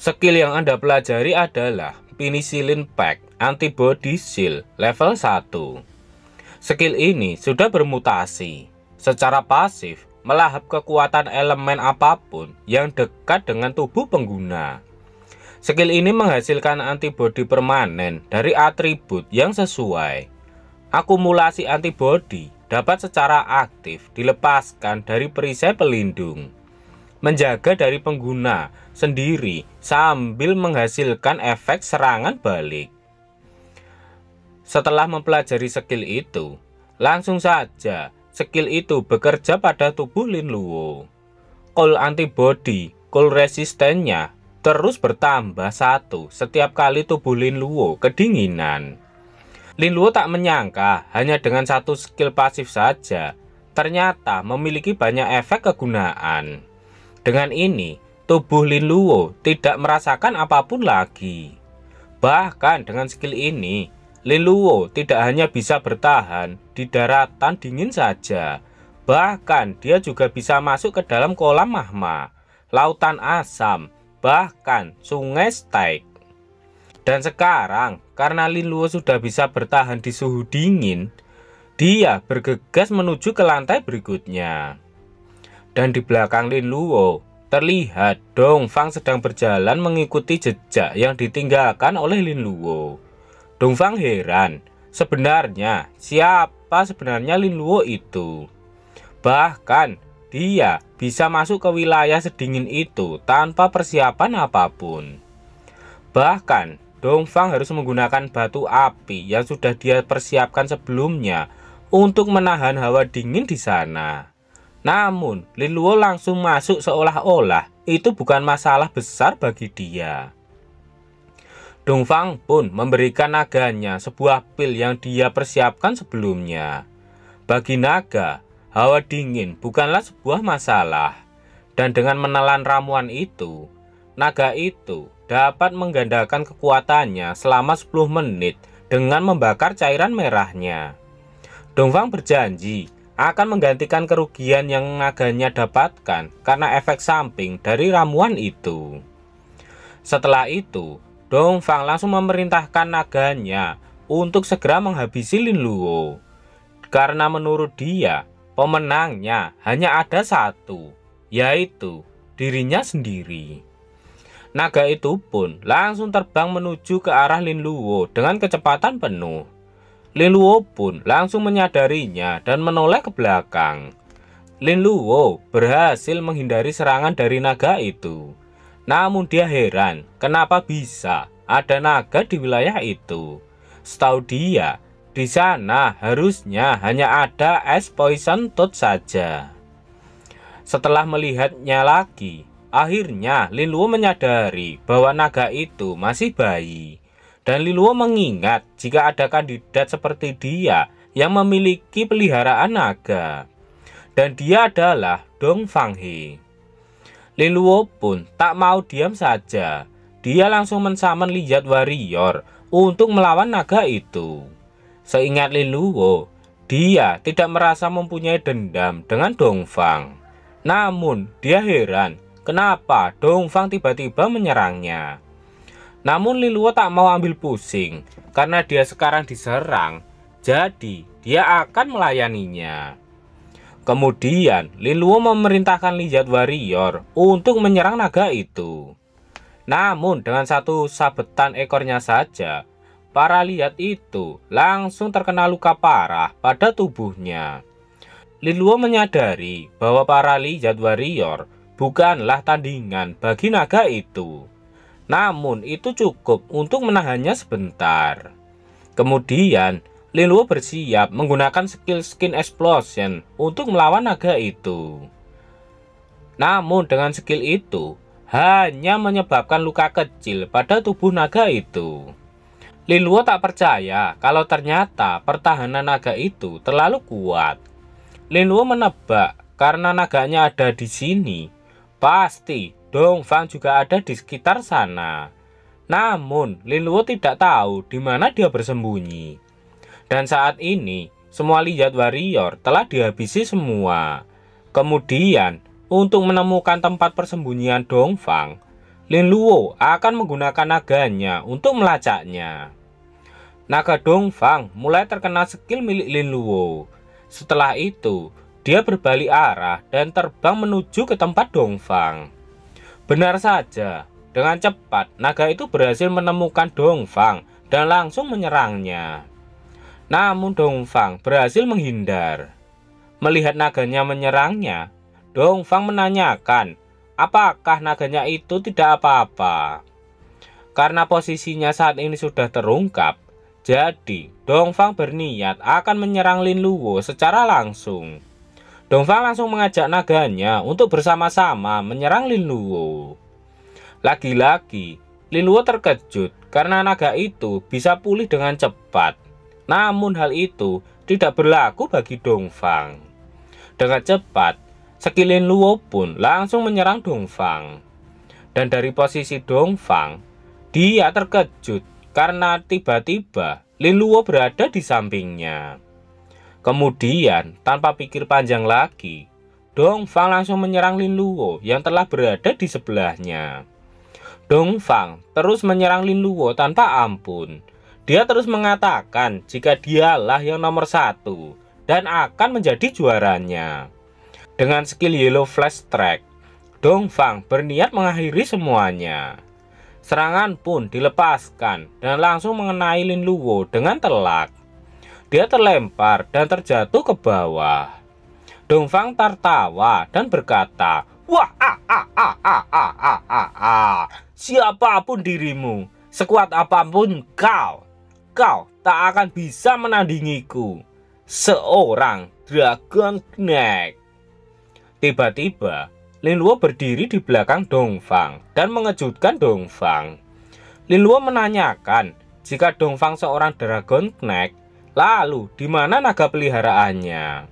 Skill yang Anda pelajari adalah Penicillin Pack Antibody Shield level 1. Skill ini sudah bermutasi secara pasif melahap kekuatan elemen apapun yang dekat dengan tubuh pengguna. Skill ini menghasilkan antibodi permanen dari atribut yang sesuai. Akumulasi antibodi dapat secara aktif dilepaskan dari perisai pelindung, menjaga dari pengguna sendiri sambil menghasilkan efek serangan balik. Setelah mempelajari skill itu, langsung saja skill itu bekerja pada tubuh Lin Luo. Cold antibody, cold resistennya terus bertambah 1 setiap kali tubuh Lin Luo kedinginan. Lin Luo tak menyangka hanya dengan satu skill pasif saja ternyata memiliki banyak efek kegunaan. Dengan ini, tubuh Lin Luo tidak merasakan apapun lagi. Bahkan dengan skill ini, Lin Luo tidak hanya bisa bertahan di daratan dingin saja, bahkan dia juga bisa masuk ke dalam kolam magma, lautan asam, bahkan sungai Styx. Dan sekarang, karena Lin Luo sudah bisa bertahan di suhu dingin, dia bergegas menuju ke lantai berikutnya. Dan di belakang Lin Luo, terlihat Dongfang sedang berjalan mengikuti jejak yang ditinggalkan oleh Lin Luo. Dongfang heran, sebenarnya siapa sebenarnya Lin Luo itu? Bahkan, dia bisa masuk ke wilayah sedingin itu tanpa persiapan apapun. Bahkan, Dongfang harus menggunakan batu api yang sudah dia persiapkan sebelumnya untuk menahan hawa dingin di sana. Namun, Lin Luo langsung masuk seolah-olah itu bukan masalah besar bagi dia. Dongfang pun memberikan naganya sebuah pil yang dia persiapkan sebelumnya. Bagi naga, hawa dingin bukanlah sebuah masalah. Dan dengan menelan ramuan itu, naga itu dapat menggandakan kekuatannya selama 10 menit dengan membakar cairan merahnya. Dongfang berjanji akan menggantikan kerugian yang naganya dapatkan karena efek samping dari ramuan itu. Setelah itu, Dongfang langsung memerintahkan naganya untuk segera menghabisi Lin Luo. Karena menurut dia, pemenangnya hanya ada satu, yaitu dirinya sendiri. Naga itu pun langsung terbang menuju ke arah Lin Luo dengan kecepatan penuh. Lin Luo pun langsung menyadarinya dan menoleh ke belakang. Lin Luo berhasil menghindari serangan dari naga itu. Namun dia heran kenapa bisa ada naga di wilayah itu. Setahu dia, di sana harusnya hanya ada es poison toad saja. Setelah melihatnya lagi, akhirnya Lin Luo menyadari bahwa naga itu masih bayi. Dan Lin Luo mengingat jika ada kandidat seperti dia yang memiliki peliharaan naga. Dan dia adalah Dongfang He. Lin Luo pun tak mau diam saja. Dia langsung mensaman Liyat Warrior untuk melawan naga itu. Seingat Lin Luo, dia tidak merasa mempunyai dendam dengan Dongfang. Namun dia heran kenapa Dongfang tiba-tiba menyerangnya. Namun Lin Luo tak mau ambil pusing karena dia sekarang diserang, jadi dia akan melayaninya. Kemudian Lin Luo memerintahkan Liyat Warrior untuk menyerang naga itu. Namun dengan satu sabetan ekornya saja, para Liyat itu langsung terkena luka parah pada tubuhnya. Lin Luo menyadari bahwa para Liyat Warrior bukanlah tandingan bagi naga itu. Namun itu cukup untuk menahannya sebentar. Kemudian Lin Luo bersiap menggunakan skill Skin Explosion untuk melawan naga itu. Namun dengan skill itu hanya menyebabkan luka kecil pada tubuh naga itu. Lin Luo tak percaya kalau ternyata pertahanan naga itu terlalu kuat. Lin Luo menebak karena naganya ada di sini, pasti Dongfang juga ada di sekitar sana. Namun Lin Luo tidak tahu di mana dia bersembunyi. Dan saat ini, semua Liyat Warrior telah dihabisi semua. Kemudian, untuk menemukan tempat persembunyian Dongfang, Lin Luo akan menggunakan naganya untuk melacaknya. Naga Dongfang mulai terkena skill milik Lin Luo. Setelah itu, dia berbalik arah dan terbang menuju ke tempat Dongfang. Benar saja, dengan cepat naga itu berhasil menemukan Dongfang dan langsung menyerangnya. Namun Dongfang berhasil menghindar. Melihat naganya menyerangnya, Dongfang menanyakan apakah naganya itu tidak apa-apa. Karena posisinya saat ini sudah terungkap, jadi Dongfang berniat akan menyerang Lin Luo secara langsung. Dongfang langsung mengajak naganya untuk bersama-sama menyerang Lin Luo. Lagi-lagi, Lin Luo terkejut karena naga itu bisa pulih dengan cepat. Namun hal itu tidak berlaku bagi Dongfang. Dengan cepat, skill Lin Luo pun langsung menyerang Dongfang. Dan dari posisi Dongfang, dia terkejut karena tiba-tiba Lin Luo berada di sampingnya. Kemudian, tanpa pikir panjang lagi, Dongfang langsung menyerang Lin Luo yang telah berada di sebelahnya. Dongfang terus menyerang Lin Luo tanpa ampun. Dia terus mengatakan jika dialah yang nomor 1 dan akan menjadi juaranya. Dengan skill Yellow Flash Strike, Dongfang berniat mengakhiri semuanya. Serangan pun dilepaskan dan langsung mengenai Lin Luo dengan telak. Dia terlempar dan terjatuh ke bawah. Dongfang tertawa dan berkata, "Wah, siapapun dirimu, sekuat apapun kau tak akan bisa menandingiku, seorang Dragon Knight." Tiba-tiba, Lin Luo berdiri di belakang Dongfang dan mengejutkan Dongfang. Lin Luo menanyakan jika Dongfang seorang Dragon Knight, lalu di mana naga peliharaannya.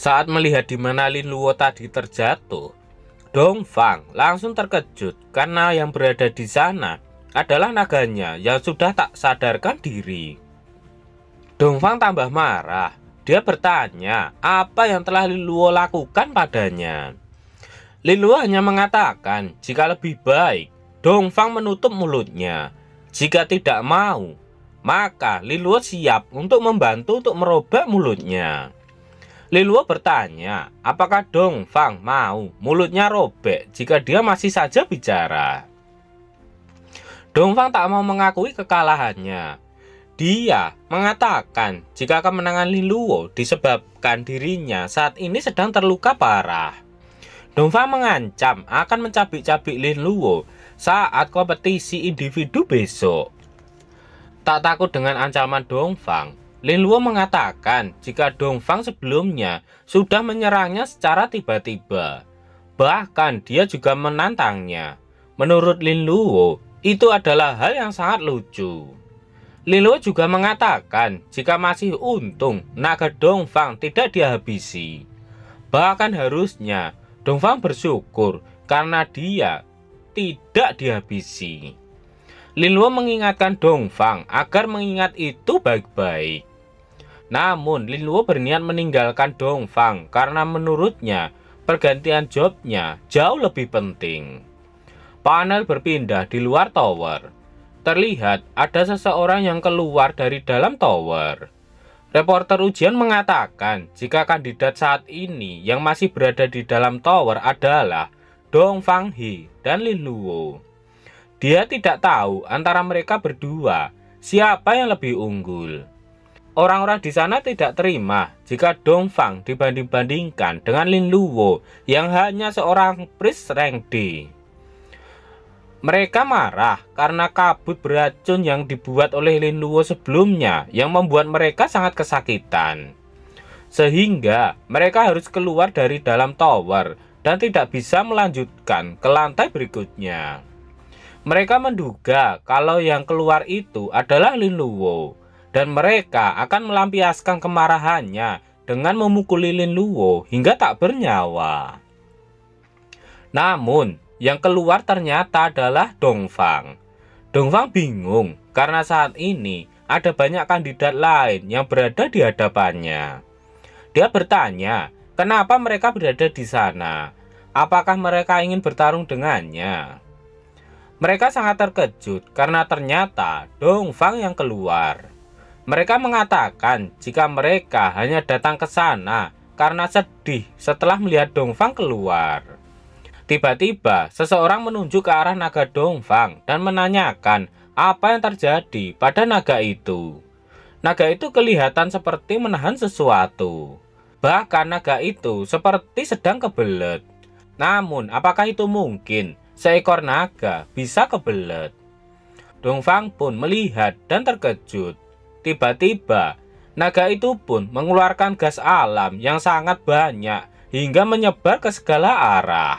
Saat melihat di mana Lin Luo tadi terjatuh, Dongfang langsung terkejut karena yang berada di sana adalah naganya yang sudah tak sadarkan diri. Dongfang tambah marah. Dia bertanya apa yang telah Lin Luo lakukan padanya. Lin Luo hanya mengatakan jika lebih baik Dongfang menutup mulutnya. Jika tidak mau, maka Lin Luo siap untuk membantu untuk merobek mulutnya. Lin Luo bertanya apakah Dongfang mau mulutnya robek jika dia masih saja bicara. Dongfang tak mau mengakui kekalahannya. Dia mengatakan jika kemenangan Lin Luo disebabkan dirinya saat ini sedang terluka parah. Dongfang mengancam akan mencabik-cabik Lin Luo saat kompetisi individu besok. Tak takut dengan ancaman Dongfang, Lin Luo mengatakan jika Dongfang sebelumnya sudah menyerangnya secara tiba-tiba. Bahkan dia juga menantangnya. Menurut Lin Luo, itu adalah hal yang sangat lucu. Lin Luo juga mengatakan jika masih untung naga Dongfang tidak dihabisi. Bahkan harusnya Dongfang bersyukur karena dia tidak dihabisi. Lin Luo mengingatkan Dongfang agar mengingat itu baik-baik. Namun Lin Luo berniat meninggalkan Dongfang karena menurutnya pergantian jobnya jauh lebih penting. Panel berpindah di luar tower. Terlihat ada seseorang yang keluar dari dalam tower. Reporter ujian mengatakan jika kandidat saat ini yang masih berada di dalam tower adalah Dongfang He dan Lin Luo. Dia tidak tahu antara mereka berdua siapa yang lebih unggul. Orang-orang di sana tidak terima jika Dongfang dibanding-bandingkan dengan Lin Luo yang hanya seorang priest rank D. Mereka marah karena kabut beracun yang dibuat oleh Lin Luo sebelumnya yang membuat mereka sangat kesakitan. Sehingga mereka harus keluar dari dalam tower dan tidak bisa melanjutkan ke lantai berikutnya. Mereka menduga kalau yang keluar itu adalah Lin Luo dan mereka akan melampiaskan kemarahannya dengan memukuli Lin Luo hingga tak bernyawa. Namun, yang keluar ternyata adalah Dongfang. Dongfang bingung karena saat ini ada banyak kandidat lain yang berada di hadapannya. Dia bertanya, kenapa mereka berada di sana? Apakah mereka ingin bertarung dengannya? Mereka sangat terkejut karena ternyata Dongfang yang keluar. Mereka mengatakan jika mereka hanya datang ke sana karena sedih setelah melihat Dongfang keluar. Tiba-tiba seseorang menunjuk ke arah naga Dongfang dan menanyakan apa yang terjadi pada naga itu. Naga itu kelihatan seperti menahan sesuatu. Bahkan naga itu seperti sedang kebelet. Namun apakah itu mungkin seekor naga bisa kebelet? Dongfang pun melihat dan terkejut. Tiba-tiba naga itu pun mengeluarkan gas alam yang sangat banyak hingga menyebar ke segala arah.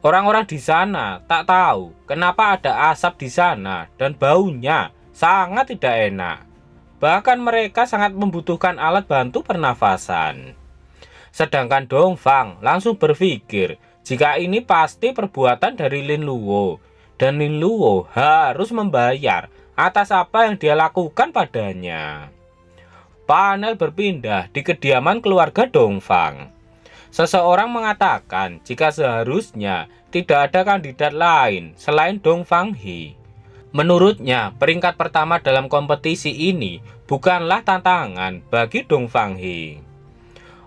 Orang-orang di sana tak tahu kenapa ada asap di sana dan baunya sangat tidak enak. Bahkan mereka sangat membutuhkan alat bantu pernafasan. Sedangkan Dongfang langsung berpikir jika ini pasti perbuatan dari Lin Luo, dan Lin Luo harus membayar atas apa yang dia lakukan padanya. Panel berpindah di kediaman keluarga Dongfang. Seseorang mengatakan jika seharusnya tidak ada kandidat lain selain Dongfang He. Menurutnya, peringkat pertama dalam kompetisi ini bukanlah tantangan bagi Dongfang He.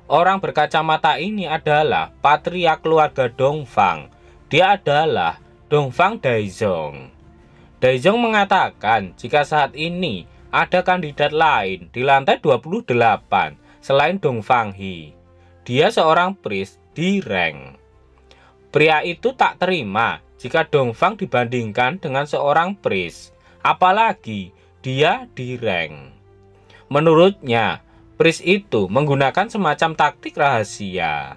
Orang berkacamata ini adalah patria keluarga Dongfang. Dia adalah Dongfang Daizong. Daizong mengatakan jika saat ini ada kandidat lain di lantai 28 selain Dongfang He. Dia seorang priest di rank. Pria itu tak terima jika Dongfang dibandingkan dengan seorang priest, apalagi dia di rank. Menurutnya, priest itu menggunakan semacam taktik rahasia.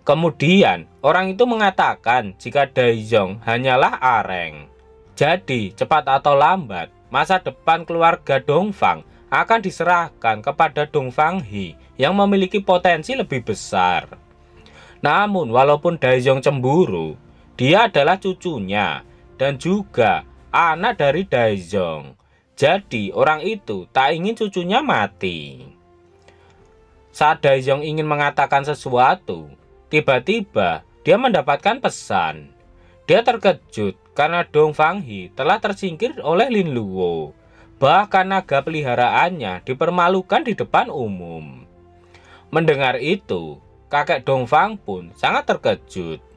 Kemudian, orang itu mengatakan jika Daizong hanyalah areng. Jadi, cepat atau lambat, masa depan keluarga Dongfang akan diserahkan kepada Dongfang He yang memiliki potensi lebih besar. Namun, walaupun Daizong cemburu, dia adalah cucunya dan juga anak dari Daizong. Jadi, orang itu tak ingin cucunya mati. Saat Daizong ingin mengatakan sesuatu, tiba-tiba dia mendapatkan pesan. Dia terkejut karena Dongfang He telah tersingkir oleh Lin Luo. Bahkan naga peliharaannya dipermalukan di depan umum. Mendengar itu, kakek Dongfang pun sangat terkejut.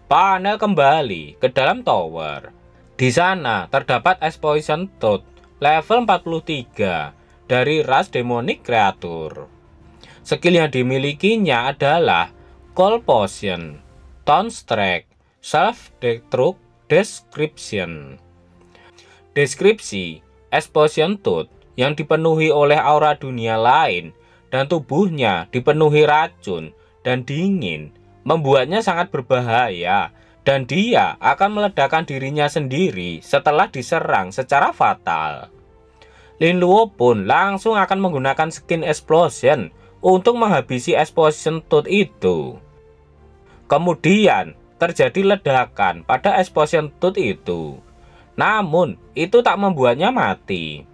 Panel kembali ke dalam tower. Di sana terdapat Poison Toad level 43 dari ras Demonic Creature. Skill yang dimilikinya adalah Cold Potion, Taunt Strike, Self-Destruct, Description. Deskripsi Poison Toad yang dipenuhi oleh aura dunia lain dan tubuhnya dipenuhi racun dan dingin membuatnya sangat berbahaya, dan dia akan meledakkan dirinya sendiri setelah diserang secara fatal. Lin Luo pun langsung akan menggunakan skin Explosion untuk menghabisi Poison Toad itu. Kemudian terjadi ledakan pada Poison Toad itu. Namun itu tak membuatnya mati.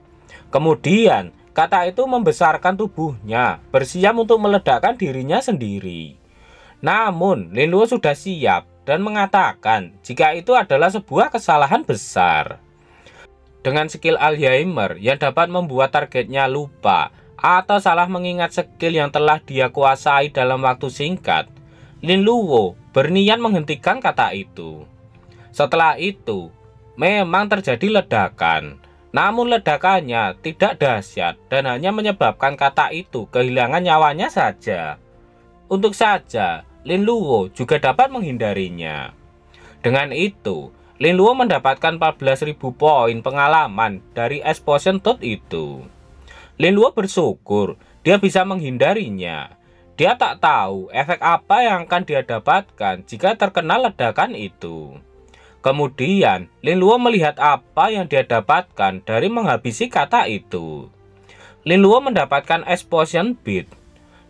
Kemudian kata itu membesarkan tubuhnya, bersiap untuk meledakkan dirinya sendiri. Namun Lin Luo sudah siap dan mengatakan jika itu adalah sebuah kesalahan besar. Dengan skill Alzheimer yang dapat membuat targetnya lupa atau salah mengingat skill yang telah dia kuasai dalam waktu singkat, Lin Luo berniat menghentikan kata itu. Setelah itu, memang terjadi ledakan. Namun ledakannya tidak dahsyat dan hanya menyebabkan kata itu kehilangan nyawanya saja. Untuk saja, Lin Luo juga dapat menghindarinya. Dengan itu, Lin Luo mendapatkan 14.000 poin pengalaman dari Poison Toad itu. Lin Luo bersyukur dia bisa menghindarinya. Dia tak tahu efek apa yang akan dia dapatkan jika terkena ledakan itu. Kemudian, Lin Luo melihat apa yang dia dapatkan dari menghabisi kata itu. Lin Luo mendapatkan Poison Bead.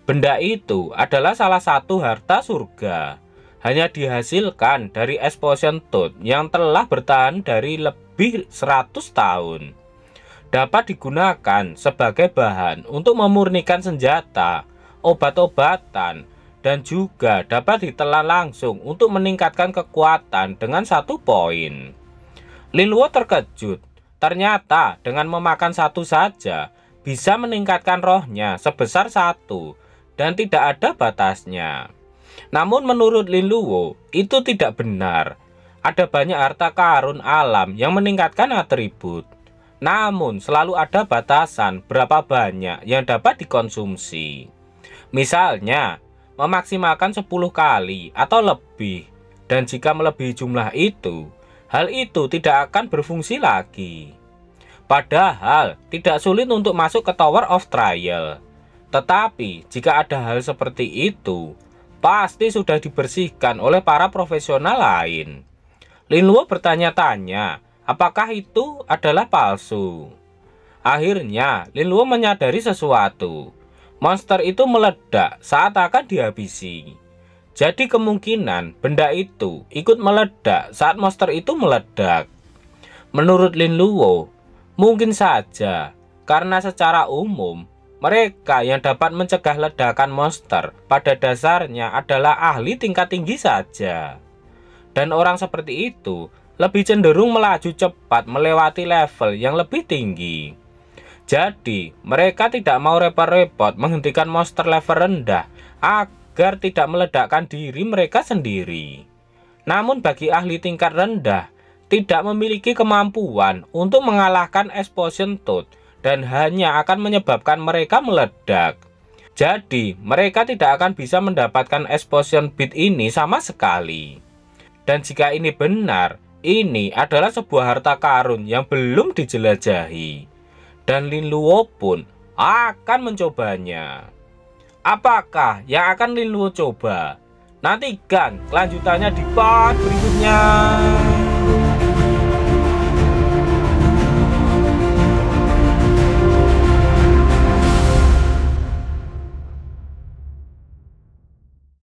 Benda itu adalah salah satu harta surga. Hanya dihasilkan dari Poison Toad yang telah bertahan dari lebih 100 tahun. Dapat digunakan sebagai bahan untuk memurnikan senjata, obat-obatan, dan juga dapat ditelan langsung untuk meningkatkan kekuatan dengan 1 poin. Lin Luo terkejut, ternyata dengan memakan 1 saja bisa meningkatkan rohnya sebesar 1 dan tidak ada batasnya. Namun menurut Lin Luo itu tidak benar. Ada banyak harta karun alam yang meningkatkan atribut. Namun selalu ada batasan berapa banyak yang dapat dikonsumsi. Misalnya memaksimalkan 10 kali atau lebih. Dan jika melebihi jumlah itu, hal itu tidak akan berfungsi lagi. Padahal tidak sulit untuk masuk ke Tower of Trial. Tetapi jika ada hal seperti itu, pasti sudah dibersihkan oleh para profesional lain. Lin Luo bertanya-tanya, apakah itu adalah palsu? Akhirnya Lin Luo menyadari sesuatu. Monster itu meledak saat akan dihabisi. Jadi kemungkinan benda itu ikut meledak saat monster itu meledak. Menurut Lin Luo, mungkin saja karena secara umum mereka yang dapat mencegah ledakan monster pada dasarnya adalah ahli tingkat tinggi saja. Dan orang seperti itu lebih cenderung melaju cepat melewati level yang lebih tinggi. Jadi mereka tidak mau repot-repot menghentikan monster level rendah agar tidak meledakkan diri mereka sendiri. Namun bagi ahli tingkat rendah tidak memiliki kemampuan untuk mengalahkan Explosion Toad dan hanya akan menyebabkan mereka meledak. Jadi mereka tidak akan bisa mendapatkan Explosion Beat ini sama sekali. Dan jika ini benar, ini adalah sebuah harta karun yang belum dijelajahi. Dan Lin Luo pun akan mencobanya. Apakah yang akan Lin Luo coba? Nantikan kelanjutannya di part berikutnya.